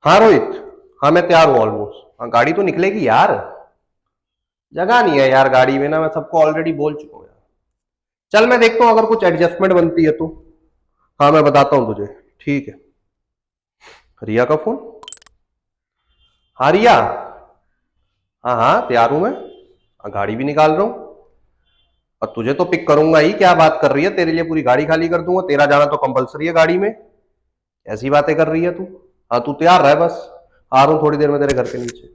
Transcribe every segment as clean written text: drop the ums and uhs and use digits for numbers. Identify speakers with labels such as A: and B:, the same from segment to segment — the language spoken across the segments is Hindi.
A: हाँ रोहित। हाँ मैं तैयार हूँ ऑलमोस्ट। हाँ गाड़ी तो निकलेगी यार। जगह नहीं है यार गाड़ी में ना, मैं सबको ऑलरेडी बोल चुका हूँ यार। चल मैं देखता हूँ अगर कुछ एडजस्टमेंट बनती है तो। हाँ मैं बताता हूँ तुझे। ठीक है। रिया का फोन। हाँ रिया। हाँ हाँ तैयार हूँ मैं। हाँ गाड़ी भी निकाल रहा हूँ। और तुझे तो पिक करूंगा ही, क्या बात कर रही है, तेरे लिए पूरी गाड़ी खाली कर दूंगा, तेरा जाना तो कंपलसरी है गाड़ी में। ऐसी बातें कर रही है तू। हाँ तू तैयार रह बस। आ रहा हूँ थोड़ी देर में तेरे घर के नीचे।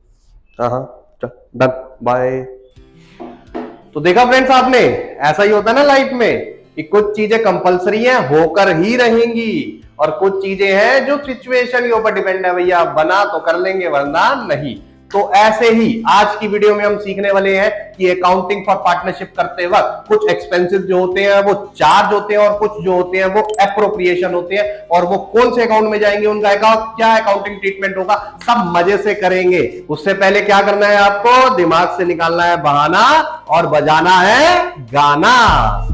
A: हाँ हाँ। चल। डन। बाय। तो देखा फ्रेंड्स आपने, ऐसा ही होता है ना लाइफ में कि कुछ चीजें कंपलसरी हैं, होकर ही रहेंगी। और कुछ चीजें हैं जो सिचुएशन के ऊपर डिपेंड है, भैया बना तो कर लेंगे वरना नहीं। तो ऐसे ही आज की वीडियो में हम सीखने वाले हैं कि अकाउंटिंग फॉर पार्टनरशिप करते वक्त कुछ एक्सपेंसेस जो होते हैं वो चार्ज होते हैं, और कुछ जो होते हैं वो एप्रोप्रिएशन होते हैं। और वो कौन से अकाउंट में जाएंगे, उनका अकाउंट क्या अकाउंटिंग ट्रीटमेंट होगा, सब मजे से करेंगे। उससे पहले क्या करना है, आपको दिमाग से निकालना है बहाना और बजाना है गाना।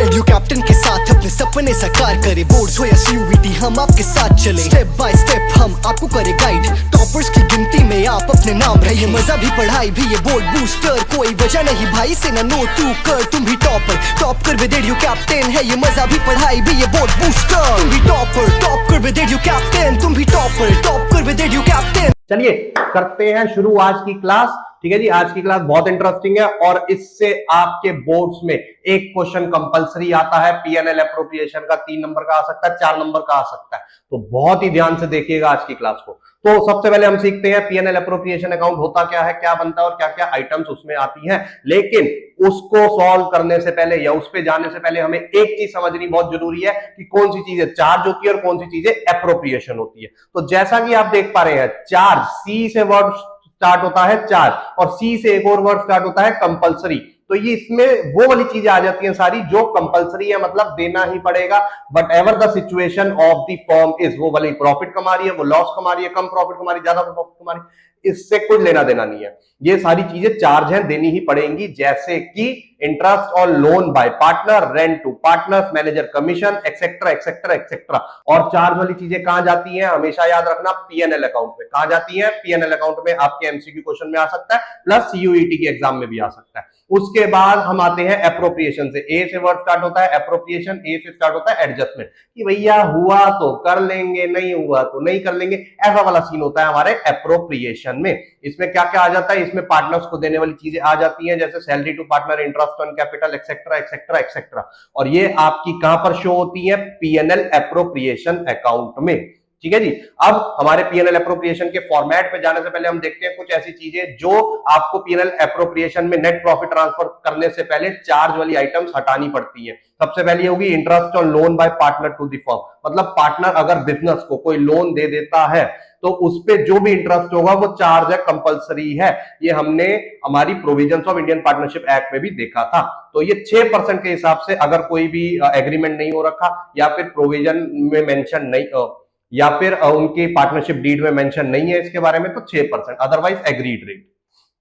B: एडू कैप्टन के साथ अपने सपने साकार करे, बोर्ड्स हो या सीयूईटी हम आपके साथ चले, स्टेप बाय स्टेप हम आपको करे गाइड। टॉपर्स की गिनती में आप अपने नाम रहे, मजा भी पढ़ाई भी ये बोर्ड बूस्टर, कोई वजह नहीं भाई से ना नो तू कर, तुम भी टॉपर टॉप कर विद एडू कैप्टन है, ये मजा भी पढ़ाई भी ये बोर्ड बूस्टर, तुम भी टॉपर टॉप कर विद एडू कैप्टन, तुम भी टॉपर टॉप कर विद एडू कैप्टन।
A: चलिए करते हैं शुरू आज की क्लास। ठीक है जी, आज की क्लास बहुत इंटरेस्टिंग है और इससे आपके बोर्ड्स में एक क्वेश्चन कंपलसरी आता है पीएनएल एप्रोप्रिएशन का। 3 नंबर का आ सकता है, 4 नंबर का आ सकता है, तो बहुत ही ध्यान से देखिएगा आज की क्लास को। तो सबसे पहले हम सीखते हैं पीएनएल एप्रोप्रिएशन अकाउंट होता क्या है, क्या बनता है और क्या क्या आइटम्स उसमें आती हैं। लेकिन उसको सॉल्व करने से पहले या उस पर जाने से पहले हमें एक चीज समझनी बहुत जरूरी है कि कौन सी चीजें चार्ज होती है और कौन सी चीजें एप्रोप्रिएशन होती है। तो जैसा कि आप देख पा रहे हैं, चार्ज सी से वर्ड स्टार्ट होता है चार्ज, और सी से एक और वर्ड स्टार्ट होता है कंपलसरी। तो ये इसमें वो वाली चीजें आ जाती हैं सारी जो कंपलसरी है, मतलब देना ही पड़ेगा। But ever the situation of the firm is, वो वाली प्रॉफिट कमा रही है, वो लॉस कमा रही है, कम प्रॉफिट कमा रही है, ज्यादा प्रॉफिट कमा रही है, इससे कुछ लेना देना नहीं है। ये सारी चीजें चार्ज हैं, देनी ही पड़ेंगी, जैसे कि इंटरेस्ट और loan by partner, rent to partner, manager commission, etcetera etcetera etcetera. और चार्ज वाली चीजें कहां जाती हैं, हमेशा याद रखना, पीएनएल अकाउंट में। कहां जाती हैं, पीएनएल अकाउंट में। आपके एमसीक्यू क्वेश्चन में आ सकता है, प्लस सीयूईटी के एग्जाम में भी आ सकता है। उसके बाद हम आते हैं एप्रोप्रिएशन से। ए से वर्ड स्टार्ट होता है एप्रोप्रिएशन, ए से स्टार्ट होता है एडजस्टमेंट, कि भैया हुआ तो कर लेंगे, नहीं हुआ तो नहीं कर लेंगे, ऐसा वाला सीन होता है हमारे एप्रोप्रिएशन में। इसमें क्या क्या आ जाता है, इसमें पार्टनर्स को देने वाली चीजें आ जाती हैं, जैसे salary to partner, interest on capital, etcetera etcetera etcetera. और ये आपकी कहां पर शो होती है, पीएनएल एप्रोप्रिएशन अकाउंट में। ठीक है जी। अब हमारे पीएनएल एप्रोप्रिएशन के फॉर्मेट पे जाने से पहले हम देखते हैं कुछ ऐसी चीजें जो आपको पीएनएल एप्रोप्रिएशन में नेट प्रॉफिट ट्रांसफर करने से पहले चार्ज वाली आइटम्स हटानी पड़ती है। सबसे पहली होगी interest on loan by partner to the firm, मतलब पार्टनर अगर बिजनेस को कोई लोन दे देता है तो उस पर जो भी इंटरेस्ट होगा वो चार्ज है, कंपलसरी है। ये हमने हमारी provisions of Indian partnership act में भी देखा था। तो ये 6% के हिसाब से, अगर कोई भी एग्रीमेंट नहीं हो रखा या फिर प्रोविजन में मेंशन नहीं, या फिर उनकी पार्टनरशिप डीड में मेंशन नहीं है इसके बारे में, तो 6%, अदरवाइज एग्रीड रेट।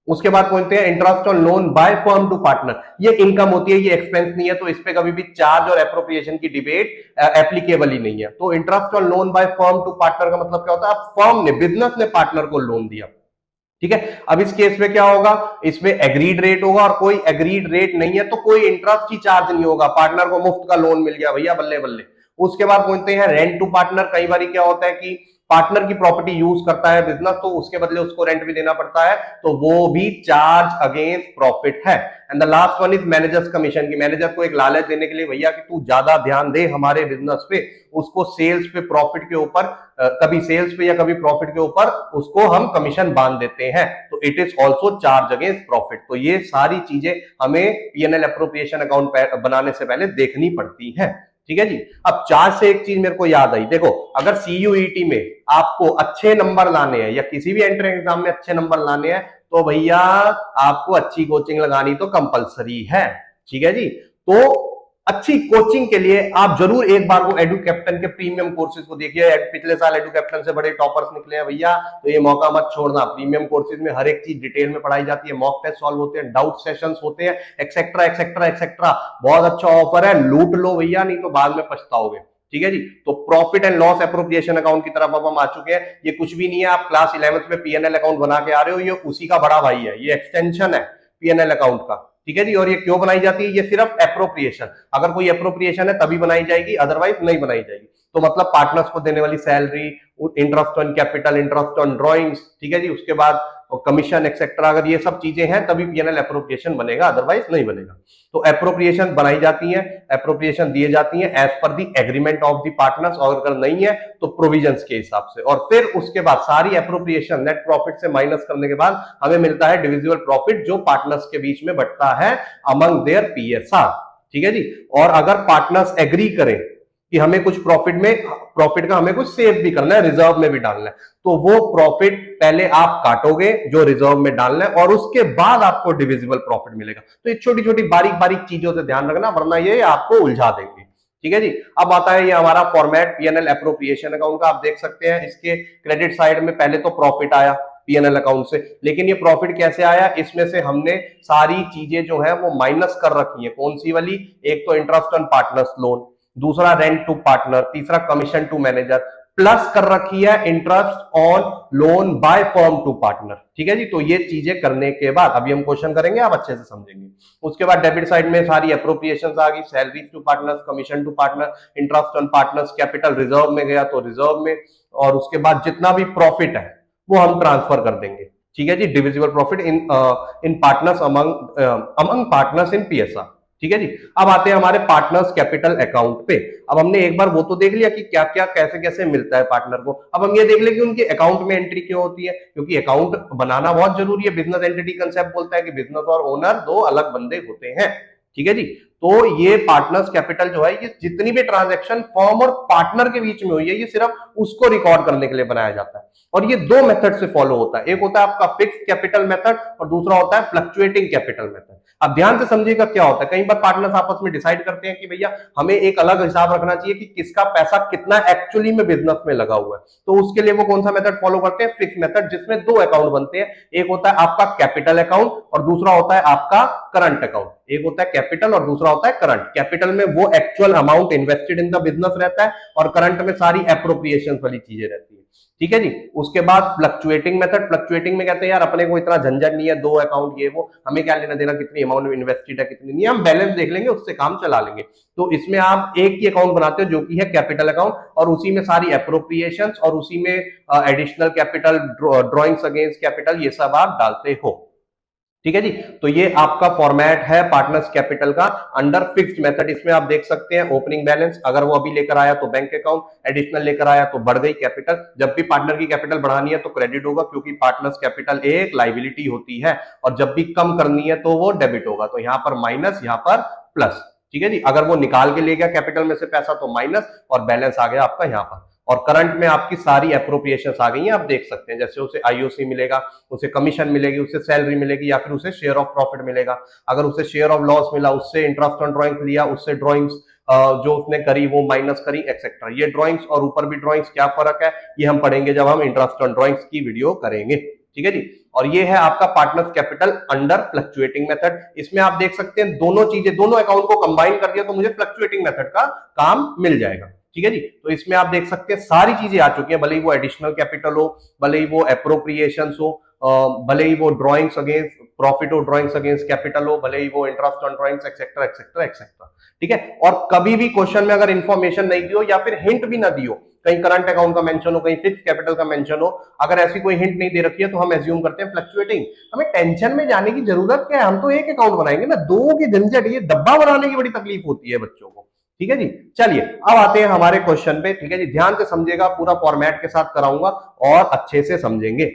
A: उसके बाद बोलते हैं interest on loan by firm to partner. ये इनकम होती है, ये एक्सपेंस नहीं है, तो इस पे कभी भी चार्ज और एप्रोप्रिएशन की डिबेट एप्लीकेबल ही नहीं है। तो interest on loan by firm to partner का मतलब क्या होता है, अब फर्म ने, बिजनेस ने पार्टनर को लोन दिया। ठीक है। अब इस केस में क्या होगा, इसमें एग्रीड रेट होगा, और कोई एग्रीड रेट नहीं है तो कोई इंटरेस्ट ही चार्ज नहीं होगा, पार्टनर को मुफ्त का लोन मिल गया भैया, बल्ले बल्ले। उसके बाद बोलते हैं रेंट टू पार्टनर। कई बार क्या होता है कि पार्टनर की प्रॉपर्टी यूज करता है बिजनेस, तो उसके बदले उसको रेंट भी देना पड़ता है, तो वो भी चार्ज अगेंस्ट प्रॉफिट है। And the last one is managers commission, की मैनेजर को एक लालच देने के लिए, भैया कि तू ज्यादा ध्यान दे हमारे बिजनेस पे, उसको सेल्स पे, प्रॉफिट के ऊपर, कभी सेल्स पे या कभी प्रॉफिट के ऊपर उसको हम कमीशन बांध देते हैं, तो it is also charge against profit. तो ये सारी चीजें हमें पीएनएल एप्रोप्रिएशन अकाउंट बनाने से पहले देखनी पड़ती है। ठीक है जी। अब चार्ज से एक चीज मेरे को याद आई, देखो अगर सीयूईटी में आपको अच्छे नंबर लाने हैं या किसी भी एंट्रेंस एग्जाम में अच्छे नंबर लाने हैं, तो भैया आपको अच्छी कोचिंग लगानी तो कंपलसरी है। ठीक है जी। तो अच्छी कोचिंग के लिए आप जरूर एक बार वो एडू कैप्टन के प्रीमियम कोर्सेज को देखिए। पिछले साल एडू कैप्टन से बड़े टॉपर्स निकले हैं भैया, तो ये मौका मत छोड़ना। प्रीमियम कोर्सेज में हर एक चीज डिटेल में पढ़ाई जाती है, मॉक टेस्ट सॉल्व होते हैं, डाउट सेशंस होते हैं, एक्सेट्रा एक्सेट्रा एक्सेट्रा। बहुत अच्छा ऑफर है, लूट लो भैया, नहीं तो बाद में पछताओगे। ठीक है जी। तो profit and loss appropriation account की तरफ अब हम आ चुके हैं। ये कुछ भी नहीं है, आप क्लास 11th में पीएनएल अकाउंट बना के आ रहे हो, ये उसी का बड़ा भाई है, ये एक्सटेंशन है पीएनएल अकाउंट का, ठीक है जी। और ये क्यों बनाई जाती है? ये सिर्फ एप्रोप्रिएशन, अगर कोई एप्रोप्रिएशन है तभी बनाई जाएगी, अदरवाइज नहीं बनाई जाएगी। तो मतलब पार्टनर्स को देने वाली salary, interest on capital, interest on drawings, ठीक है जी, उसके बाद कमीशन एक्सेट्रा, अगर ये सब चीजें हैं तभी पीएनएल एप्रोप्रिएशन बनेगा, अदरवाइज नहीं बनेगा। तो एप्रोप्रिएशन बनाई जाती है, एप्रोप्रिएशन दिए जाती है as per the agreement of the partners, और अगर नहीं है तो प्रोविजंस के हिसाब से। और फिर उसके बाद सारी एप्रोप्रिएशन नेट प्रॉफिट से माइनस करने के बाद हमें मिलता है डिविजिबल प्रॉफिट, जो पार्टनर्स के बीच में बंटता है अमंग देयर पीएसआर, ठीक है जी। और अगर पार्टनर्स एग्री करें कि हमें कुछ प्रॉफिट का हमें कुछ सेव भी करना है, रिजर्व में भी डालना है, तो वो प्रॉफिट पहले आप काटोगे जो रिजर्व में डालना है, और उसके बाद आपको डिविजिबल प्रॉफिट मिलेगा। तो ये छोटी छोटी बारीक बारीक चीजों से ध्यान रखना, वरना ये आपको उलझा देंगे, ठीक है जी। अब आता है ये हमारा फॉर्मेट पीएनएल एप्रोप्रिएशन अकाउंट का। आप देख सकते हैं इसके क्रेडिट साइड में पहले तो प्रॉफिट आया पीएनएल अकाउंट से, लेकिन ये प्रॉफिट कैसे आया? इसमें से हमने सारी चीजें जो है वो माइनस कर रखी है। कौन सी वाली? एक तो इंटरेस्ट ऑन पार्टनर्स लोन, दूसरा रेंट टू पार्टनर, तीसरा कमीशन टू मैनेजर, प्लस कर रखी है interest on loan by firm to partner, ठीक है जी। तो ये चीजें करने के बाद अभी हम क्वेश्चन करेंगे, आप अच्छे से समझेंगे। उसके बाद डेबिट साइड में सारी एप्रोप्रिएशंस आ गई, salaries to partners, commission to partner, interest on partners, capital reserve में गया तो रिजर्व में, और उसके बाद जितना भी प्रॉफिट है वो हम ट्रांसफर कर देंगे, ठीक है जी। Divisible profit in partners among partners in PSR, ठीक है जी। अब आते हैं हमारे पार्टनर्स कैपिटल अकाउंट पे। अब हमने एक बार वो तो देख लिया कि क्या क्या कैसे कैसे मिलता है पार्टनर को। अब हम ये देख लें कि उनके अकाउंट में एंट्री क्यों होती है, क्योंकि अकाउंट बनाना बहुत जरूरी है। बिजनेस एंटिटी कंसेप्ट बोलता है कि बिजनेस और ओनर दो अलग बंदे होते हैं, ठीक है जी। तो ये पार्टनर्स कैपिटल जो है, ये जितनी भी ट्रांजैक्शन फर्म और पार्टनर के बीच में हुई है, ये सिर्फ उसको रिकॉर्ड करने के लिए बनाया जाता है। और ये दो मेथड से फॉलो होता है, एक होता है आपका फिक्स्ड कैपिटल मेथड और दूसरा होता है फ्लक्चुएटिंग कैपिटल मेथड। अब ध्यान से समझिएगा क्या होता है। कई बार पार्टनर्स आपस में डिसाइड करते हैं कि भैया हमें एक अलग हिसाब रखना चाहिए कि किसका पैसा कितना एक्चुअली में बिजनेस में लगा हुआ है, तो उसके लिए वो कौन सा मेथड फॉलो करते हैं? फिक्स मेथड, जिसमें दो अकाउंट बनते हैं। एक होता है आपका कैपिटल अकाउंट और दूसरा होता है आपका करंट अकाउंट। एक होता है कैपिटल और दूसरा होता है करंट। कैपिटल में वो actual amount invested in the business रहता है और करंट में सारी एप्रोप्रिएशन वाली चीजें रहती है, ठीक है जी। उसके बाद फ्लक्चुएटिंग मेथड। फ्लक्चुएटिंग में कहते हैं यार अपने को इतना झंझट नहीं है, दो अकाउंट ये वो, हमें क्या लेना देना कितनी अमाउंट में इन्वेस्टेड है कितनी नहीं, हम बैलेंस देख लेंगे, उससे काम चला लेंगे। तो इसमें आप एक ही अकाउंट बनाते हो जो कि है कैपिटल अकाउंट, और उसी में सारी एप्रोप्रिएशंस और उसी में additional capital, drawings against capital, ये सब आप डालते हो, ठीक है जी। तो ये आपका फॉर्मेट है पार्टनर्स कैपिटल का अंडर फिक्स्ड मेथड। इसमें आप देख सकते हैं ओपनिंग बैलेंस, अगर वो अभी लेकर आया तो बैंक अकाउंट, एडिशनल लेकर आया तो बढ़ गई कैपिटल। जब भी पार्टनर की कैपिटल बढ़ानी है तो क्रेडिट होगा, क्योंकि पार्टनर्स कैपिटल एक लायबिलिटी होती है, और जब भी कम करनी है तो वो डेबिट होगा। तो यहां पर माइनस, यहां पर प्लस, ठीक है जी। अगर वो निकाल के ले गया कैपिटल में से पैसा तो माइनस, और बैलेंस आ गया आपका यहां पर। और करंट में आपकी सारी एप्रोप्रिएशंस आ गई हैं, आप देख सकते हैं, जैसे उसे आईओसी मिलेगा, उसे कमीशन मिलेगी, उसे सैलरी मिलेगी, या फिर उसे शेयर ऑफ प्रॉफिट मिलेगा। अगर उसे शेयर ऑफ लॉस मिला, उससे इंटरेस्ट ऑन ड्रॉइंग्स लिया, उससे ड्रॉइंग्स जो उसने करी वो माइनस करी, एक्सेट्रा। ये ड्रॉइंग्स और ऊपर भी ड्रॉइंग्स, क्या फर्क है ये हम पढ़ेंगे जब हम इंटरेस्ट ऑन ड्रॉइंग्स की वीडियो करेंगे, ठीक है जी। और ये है आपका partners capital under fluctuating method. इसमें आप देख सकते हैं दोनों चीजें, दोनों अकाउंट को कंबाइन कर दिया तो मुझे फ्लक्चुएटिंग मेथड का काम मिल जाएगा, ठीक है जी। तो इसमें आप देख सकते हैं सारी चीजें आ चुकी हैं, भले ही वो एडिशनल कैपिटल हो, भले ही वो एप्रोप्रिएशंस हो, भले ही वो ड्रॉइंग्स अगेंस्ट प्रॉफिट हो, ड्रॉइंग्स अगेंस्ट कैपिटल हो, भले ही वो interest on drawings etcetera etcetera etcetera, ठीक है। और कभी भी क्वेश्चन में अगर इंफॉर्मेशन नहीं दी हो या फिर हिंट भी ना दी हो, कहीं करंट अकाउंट का मेंशन हो, कहीं फिक्स कैपिटल का मेंशन हो, अगर ऐसी कोई हिंट नहीं दे रखी है तो हम एज्यूम करते हैं फ्लक्चुएटिंग। हमें टेंशन में जाने की जरूरत क्या है, हम तो एक अकाउंट बनाएंगे ना, दो की झंझट, ये डब्बा बनाने की बड़ी तकलीफ होती है बच्चों को, ठीक है जी। चलिए अब आते हैं हमारे क्वेश्चन पे, ठीक है जी। ध्यान से समझिएगा, पूरा फॉर्मेट के साथ कराऊंगा और अच्छे से समझेंगे।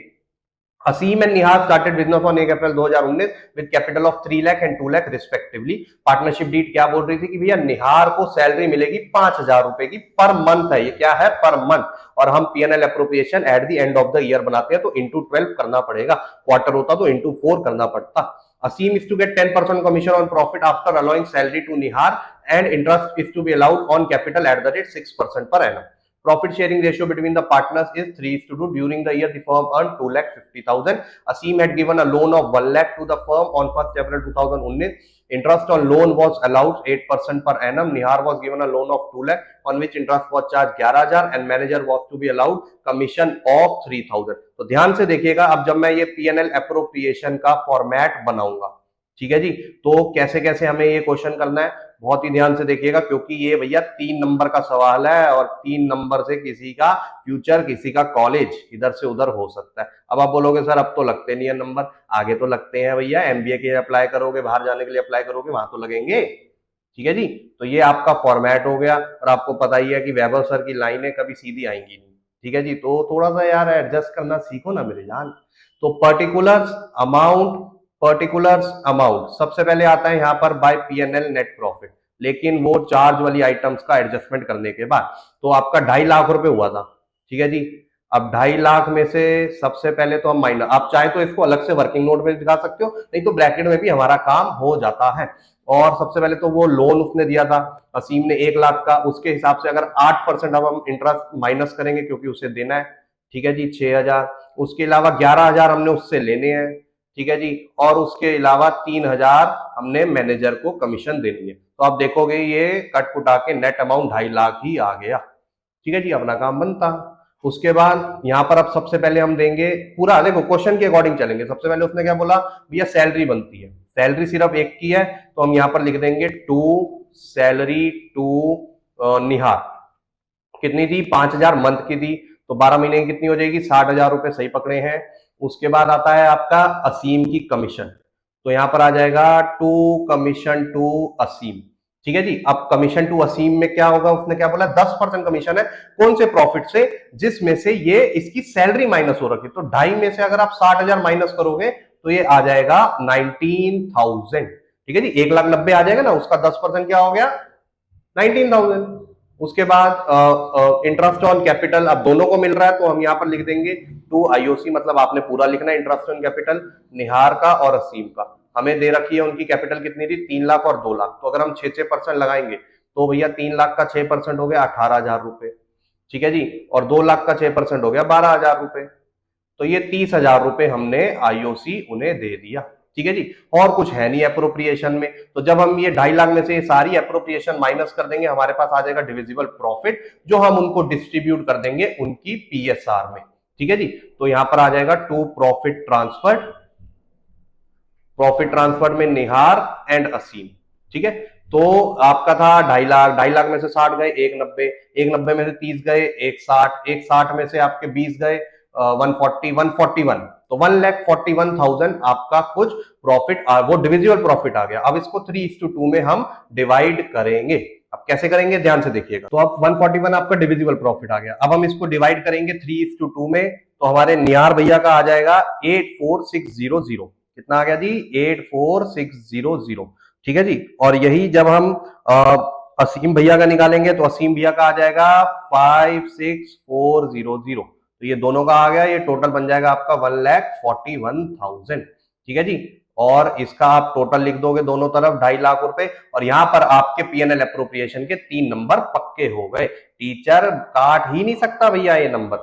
A: Aseem and Nihar started business on 1 April 2019 with capital of 3 lakh and 2 lakh respectively. Partnership deed क्या बोल रही थी कि भैया निहार को सैलरी मिलेगी 5,000 रुपए की पर मंथ है, ये क्या है पर मंथ, और हम PNL appropriation at the end of the year बनाते हैं तो इंटू 12 करना पड़ेगा, क्वार्टर होता तो इंटू 4 करना पड़ता। Asim is to get 10% commission on profit after allowing salary to Nihar, and interest is to be allowed on capital at the rate 6% per annum. Profit sharing ratio between the partners is 3:2. During the year, the firm earned 2,50,000. Asim had given a loan of 1 lakh to the firm on 1st April 2019. Interest on loan was allowed 8% per annum. Nihar was given a loan of 2 lakh on which interest was charged 11,000 and manager was to be allowed commission of 3,000. तो ध्यान से देखिएगा, अब जब मैं ये P&L एप्रोप्रिएशन का फॉर्मेट बनाऊंगा, ठीक है जी, तो कैसे कैसे हमें ये क्वेश्चन करना है, बहुत ही ध्यान से देखिएगा, क्योंकि ये भैया 3 नंबर का सवाल है और 3 नंबर से किसी का फ्यूचर, किसी का कॉलेज इधर से उधर हो सकता है। अब आप बोलोगे सर अब तो लगते नहीं है नंबर, आगे तो लगते हैं भैया, एमबीए के अप्लाई करोगे, बाहर जाने के लिए अप्लाई करोगे, वहां तो लगेंगे, ठीक है जी। तो ये आपका फॉर्मेट हो गया और आपको पता ही है कि वैभव सर की लाइनें कभी सीधी आएंगी नहीं, ठीक है जी, तो थोड़ा सा यार एडजस्ट करना सीखो ना मेरे जान। तो पर्टिकुलर्स अमाउंट सबसे पहले आता है यहाँ पर बाय P&L नेट प्रॉफिट, लेकिन वो चार्ज वाली आइटम्स का एडजस्टमेंट करने के बाद तो आपका 2.5 लाख रुपए हुआ था, ठीक है जी। अब 2.5 लाख में से सबसे पहले तो हम माइनस, आप चाहे तो इसको अलग से वर्किंग नोट में दिखा सकते हो, नहीं तो ब्रैकेट में भी हमारा काम हो जाता है। और सबसे पहले तो वो लोन उसने दिया था असीम ने 1 लाख का, उसके हिसाब से अगर 8% अब हम इंटरेस्ट माइनस करेंगे क्योंकि उसे देना है, ठीक है जी, 6,000। उसके अलावा 11,000 हमने उससे लेने हैं, ठीक है जी, और उसके अलावा 3,000 हमने मैनेजर को कमीशन देनी है। तो आप देखोगे ये कट कुटा के नेट अमाउंट 2.5 लाख ही आ गया, ठीक है जी, अपना काम बनता। उसके बाद यहाँ पर अब सबसे पहले हम देंगे पूरा, देखो क्वेश्चन के अकॉर्डिंग चलेंगे। सबसे पहले उसने क्या बोला, भैया सैलरी बनती है, सैलरी सिर्फ एक की है, तो हम यहाँ पर लिख देंगे टू सैलरी टू निहार, कितनी थी, 5,000 मंथ की थी, तो 12 महीने की कितनी हो जाएगी, 60,000 रुपए, सही पकड़े हैं। उसके बाद आता है आपका असीम की कमीशन, तो यहां पर आ जाएगा टू कमीशन टू असीम, ठीक है जी। अब कमीशन टू असीम में क्या होगा, उसने क्या बोला, 10% कमीशन है, कौन से प्रॉफिट से, जिसमें से ये इसकी सैलरी माइनस हो रखी, तो 2.5 में से अगर आप 60,000 माइनस करोगे तो ये आ जाएगा 19,000, ठीक है जी। 1,90,000 आ जाएगा ना, उसका 10% क्या हो गया, 19,000। उसके बाद इंटरेस्ट ऑन कैपिटल, अब दोनों को मिल रहा है तो हम यहां पर लिख देंगे टू आईओसी, मतलब आपने पूरा लिखना है इंटरेस्ट ऑन कैपिटल, निहार का और असीम का। हमें दे रखी है उनकी कैपिटल कितनी थी, 3 लाख और 2 लाख, तो अगर हम 6% लगाएंगे तो भैया 3 लाख का 6% हो गया 18,000 रुपए, ठीक है जी, और 2 लाख का 6% हो गया 12,000 रुपए, तो ये 30,000 रुपए हमने आईओसी उन्हें दे दिया, ठीक है जी। और कुछ है नहीं एप्रोप्रिएशन में, तो जब हम ये 2.5 लाख में से ये सारी एप्रोप्रिएशन माइनस कर देंगे, हमारे पास आ जाएगा डिविजिबल प्रॉफिट, जो हम उनको डिस्ट्रीब्यूट कर देंगे उनकी पीएसआर में, ठीक है जी। तो यहां पर आ जाएगा टू प्रॉफिट ट्रांसफर में निहार एंड असीम, ठीक है। तो आपका था 2.5 लाख, 2.5 लाख में से 60 गए 190, 190 में से 30 गए 160, 160 में से आपके 20 गए 141, तो 1,41,000 आपका कुछ प्रॉफिट, वो डिविजिबल प्रॉफिट आ गया। अब इसको 3:2 में हम डिवाइड करेंगे। अब कैसे करेंगे, ध्यान से देखिएगा। तो अब 141 आपका डिविजिबल प्रॉफिट आ गया, अब हम इसको डिवाइड करेंगे 3:2 में, तो हमारे निहार भैया का आ जाएगा 84,600, कितना आ गया जी, 84,600, ठीक है जी। और यही जब हम असीम भैया का निकालेंगे तो असीम भैया का आ जाएगा 56,400, तो ये दोनों का आ गया, ये टोटल बन जाएगा आपका 1,41,000, ठीक है जी। और इसका आप टोटल लिख दोगे दोनों तरफ 2.5 लाख रुपए, और यहां पर आपके P&L एप्रोप्रिएशन के 3 नंबर पक्के हो गए, टीचर काट ही नहीं सकता भैया ये नंबर,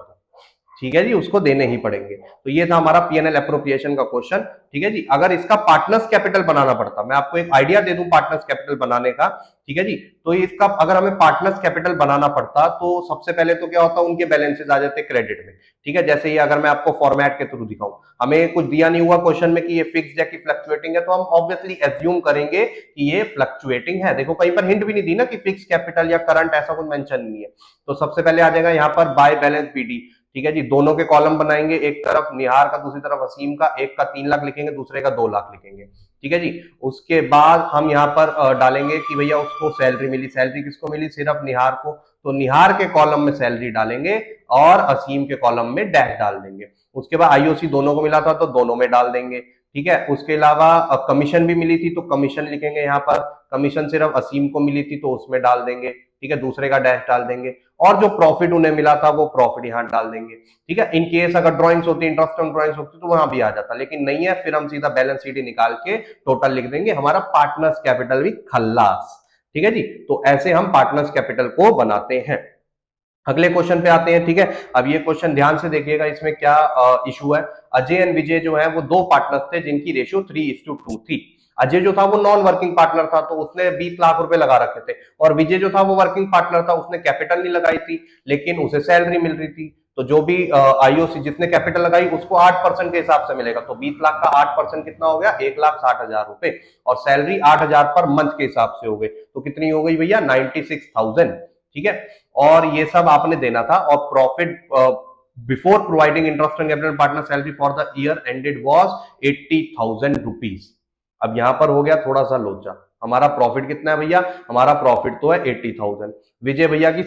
A: ठीक है जी, उसको देने ही पड़ेंगे। तो ये था हमारा P&L एप्रोप्रिएशन का क्वेश्चन, ठीक है जी। अगर इसका पार्टनर्स कैपिटल बनाना पड़ता, मैं आपको एक आइडिया दे दूं पार्टनर्स कैपिटल बनाने का, ठीक है जी, तो इसका अगर हमें पार्टनर्स कैपिटल बनाना पड़ता तो सबसे पहले तो क्या होता, उनके बैलेंसेस आ जाते क्रेडिट में, ठीक है। जैसे ये अगर मैं आपको फॉर्मेट के थ्रू दिखाऊं, हमें कुछ दिया नहीं हुआ क्वेश्चन में कि ये फिक्स्ड है कि फ्लक्चुएटिंग है, तो हम ऑब्वियसली एज्यूम करेंगे कि ये फ्लक्चुएटिंग है। देखो कहीं पर हिंट भी नहीं दी ना कि फिक्स कैपिटल या करंट, ऐसा कुछ मेंशन नहीं है। तो सबसे पहले आ जाएगा यहाँ पर बाय बैलेंस बीडी, ठीक है जी, दोनों के कॉलम बनाएंगे, एक तरफ निहार का दूसरी तरफ असीम का, एक का 3 लाख लिखेंगे दूसरे का 2 लाख लिखेंगे, ठीक है जी। उसके बाद हम यहाँ पर डालेंगे कि भैया उसको सैलरी मिली, सैलरी किसको मिली, सिर्फ निहार को, तो निहार के कॉलम में सैलरी डालेंगे और असीम के कॉलम में डैश डाल देंगे। उसके बाद आईओसी दोनों को मिला था तो दोनों में डाल देंगे, ठीक है। उसके अलावा कमीशन भी मिली थी तो कमीशन लिखेंगे यहाँ पर, कमीशन सिर्फ असीम को मिली थी तो उसमें डाल देंगे, ठीक है, दूसरे का डैश डाल देंगे, और जो प्रॉफिट उन्हें मिला था वो प्रॉफिट यहां डाल देंगे, ठीक है। इन केस अगर ड्राइंग्स होती, इंटरेस्ट ऑन ड्राइंग्स होती तो वहां भी आ जाता, लेकिन नहीं है, फिर हम सीधा बैलेंस शीट निकाल के टोटल लिख देंगे, हमारा पार्टनर्स कैपिटल भी खल्लास, ठीक है जी। तो ऐसे हम पार्टनर्स कैपिटल को बनाते हैं। अगले क्वेश्चन पे आते हैं, ठीक है। अब ये क्वेश्चन ध्यान से देखिएगा, इसमें क्या इशू है। अजय एंड विजय जो है वो 2 पार्टनर्स थे जिनकी रेशियो 3:2 थी। अजय जो था वो नॉन वर्किंग पार्टनर था, तो उसने 20 लाख रुपए लगा रखे थे, और विजय जो था वो वर्किंग पार्टनर था, उसने कैपिटल नहीं लगाई थी लेकिन उसे सैलरी मिल रही थी। तो जो भी आईओसी जिसने कैपिटल लगाई उसको 8% के हिसाब से मिलेगा। तो 20 लाख का 8% कितना हो गया, 1,60,000 रुपए, और सैलरी 8,000 पर मंथ के हिसाब से हो गई। तो कितनी हो गई भैया, 96,000। ठीक है, और ये सब आपने देना था। और profit before providing interest and capital partner salary for the year ended was 80,000 rupees. अब यहां पर हो गया थोड़ा सा लोचा। हमारा प्रॉफिट कितना है भैया, हमारा प्रॉफिट तो है 80,000। विजय भैया की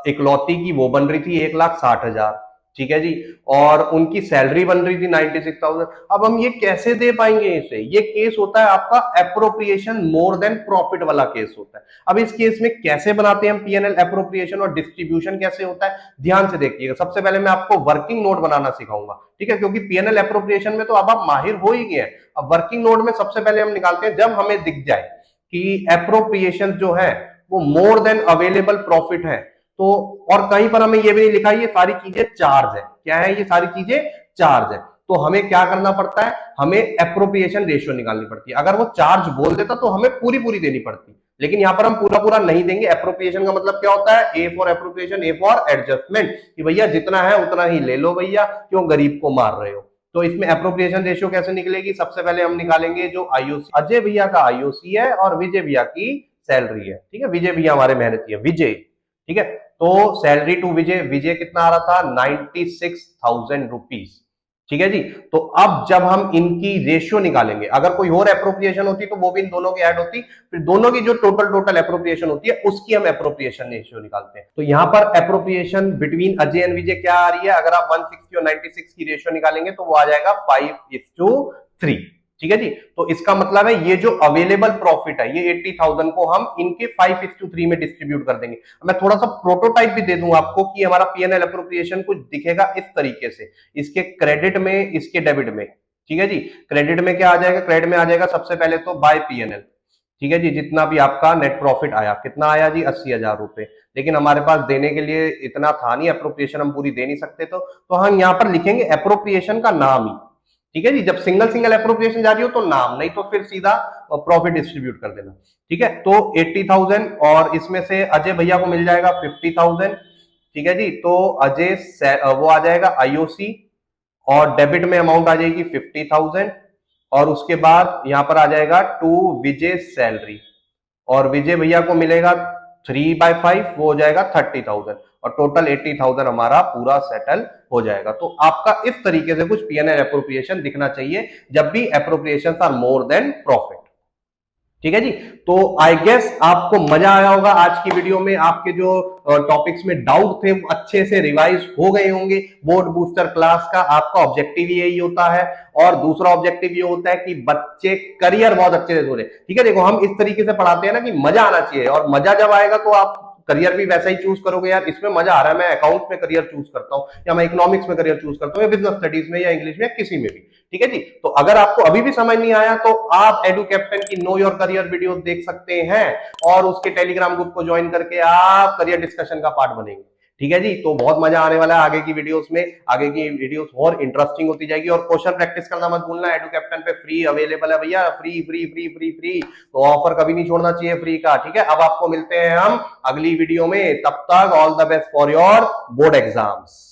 A: इकलौती की वो बन रही थी 1,60,000, ठीक है जी, और उनकी सैलरी बन रही थी 96,000। अब हम ये कैसे दे पाएंगे इसे? ये केस होता है आपका एप्रोप्रिएशन मोर देन प्रॉफिट वाला केस होता है। अब इस केस में कैसे बनाते हैं हम पीएनएल एप्रोप्रिएशन, और डिस्ट्रीब्यूशन कैसे होता है, ध्यान से देखिएगा। सबसे पहले मैं आपको वर्किंग नोट बनाना सिखाऊंगा, ठीक है, क्योंकि पीएनएल एप्रोप्रिएशन में तो अब आप माहिर हो ही गए हैं। अब वर्किंग नोट में सबसे पहले हम निकालते हैं, जब हमें दिख जाए कि एप्रोप्रिएशन जो है वो मोर देन अवेलेबल प्रॉफिट है, तो और कहीं पर हमें ये भी नहीं लिखा, ये सारी चीजें चार्ज है। क्या है, ये सारी चीजें चार्ज है। तो हमें क्या करना पड़ता है, हमें एप्रोप्रिएशन रेशियो निकालनी पड़ती है। अगर वो चार्ज बोल देता तो हमें पूरी पूरी देनी पड़ती, लेकिन यहां पर हम पूरा पूरा नहीं देंगे। एप्रोप्रिएशन का मतलब क्या होता है, A for appropriation, A for adjustment, कि भैया जितना है उतना ही ले लो भैया, क्यों गरीब को मार रहे हो। तो इसमें एप्रोप्रिएशन रेशियो कैसे निकलेगी, सबसे पहले हम निकालेंगे जो आईओसी, अजय भैया का आईओसी है और विजय भैया की सैलरी है। ठीक है, विजय भैया हमारे मेहनती है, विजय, ठीक है। तो सैलरी टू विजय, विजय कितना आ रहा था, 96,000 रुपीज, ठीक है जी। तो अब जब हम इनकी रेशियो निकालेंगे, अगर कोई और एप्रोप्रिएशन होती तो वो भी इन दोनों की ऐड होती, फिर दोनों की जो टोटल एप्रोप्रिएशन होती है उसकी हम एप्रोप्रिएशन रेशियो निकालते हैं। तो यहां पर एप्रोप्रिएशन बिटवीन अजय एंड विजय क्या आ रही है, अगर आप 160 और 96 की रेशियो निकालेंगे तो वो आ जाएगा 5:3, ठीक है जी। तो इसका मतलब है ये जो अवेलेबल प्रॉफिट है, ये 80,000 को हम इनके 5:3 में डिस्ट्रीब्यूट कर देंगे। मैं थोड़ा सा प्रोटोटाइप भी दे दूं आपको कि हमारा पीएनएल एप्रोप्रिएशन कुछ दिखेगा इस तरीके से, इसके क्रेडिट में, इसके डेबिट में, ठीक है जी। क्रेडिट में क्या आ जाएगा, क्रेडिट में आ जाएगा सबसे पहले तो बाय पीएनएल, ठीक है जी। जितना भी आपका नेट प्रॉफिट आया, कितना आया जी, 80,000 रुपए, लेकिन हमारे पास देने के लिए इतना था नहीं, एप्रोप्रिएशन हम पूरी दे नहीं सकते, तो हम यहां पर लिखेंगे एप्रोप्रिएशन का नाम ही, ठीक है जी। जब सिंगल सिंगल एप्रोप्रिएशन जा रही हो तो नाम, नहीं तो फिर सीधा प्रॉफिट डिस्ट्रीब्यूट कर देना, ठीक है। तो 80,000 और इसमें से अजय भैया को मिल जाएगा 50,000, ठीक है जी। तो अजय वो आ जाएगा आईओसी, और डेबिट में अमाउंट आ जाएगी 50,000, और उसके बाद यहां पर आ जाएगा टू विजय सैलरी, और विजय भैया को मिलेगा 3/5, वो हो जाएगा 30,000, और टोटल 80,000 हमारा पूरा सेटल हो जाएगा। तो आपका इस तरीके से कुछ पीएनएल एप्रोप्रिएशन दिखना चाहिए जब भी appropriation are more than profit, ठीक है जी। तो आई गेस आपको मजा आया होगा आज की वीडियो में। आपके जो टॉपिक्स में डाउट थे वो अच्छे से रिवाइज हो गए होंगे। बोर्ड बूस्टर क्लास का आपका ऑब्जेक्टिव यही होता है, और दूसरा ऑब्जेक्टिव ये होता है कि बच्चे करियर बहुत अच्छे से जोड़े, ठीक है। देखो हम इस तरीके से पढ़ाते हैं ना कि मजा आना चाहिए, और मजा जब आएगा तो आप करियर भी वैसा ही चूज करोगे, यार इसमें मजा आ रहा है, मैं अकाउंट्स में करियर चूज करता हूं, या मैं इकोनॉमिक्स में करियर चूज करता हूं, या बिजनेस स्टडीज में, या इंग्लिश में, किसी में भी, ठीक है जी। तो अगर आपको अभी भी समझ नहीं आया तो आप एडू कैप्टन की नो योर करियर वीडियो देख सकते हैं, और उसके टेलीग्राम ग्रुप को ज्वाइन करके आप करियर डिस्कशन का पार्ट बनेंगे, ठीक है जी। तो बहुत मजा आने वाला है आगे की वीडियोस में, आगे की वीडियोस और इंटरेस्टिंग होती जाएगी। और क्वेश्चन प्रैक्टिस करना मत भूलना, एडू कैप्टन पे फ्री अवेलेबल है भैया, free free free free free, तो ऑफर कभी नहीं छोड़ना चाहिए फ्री का, ठीक है। अब आपको मिलते हैं हम अगली वीडियो में, तब तक all the best for your board exams.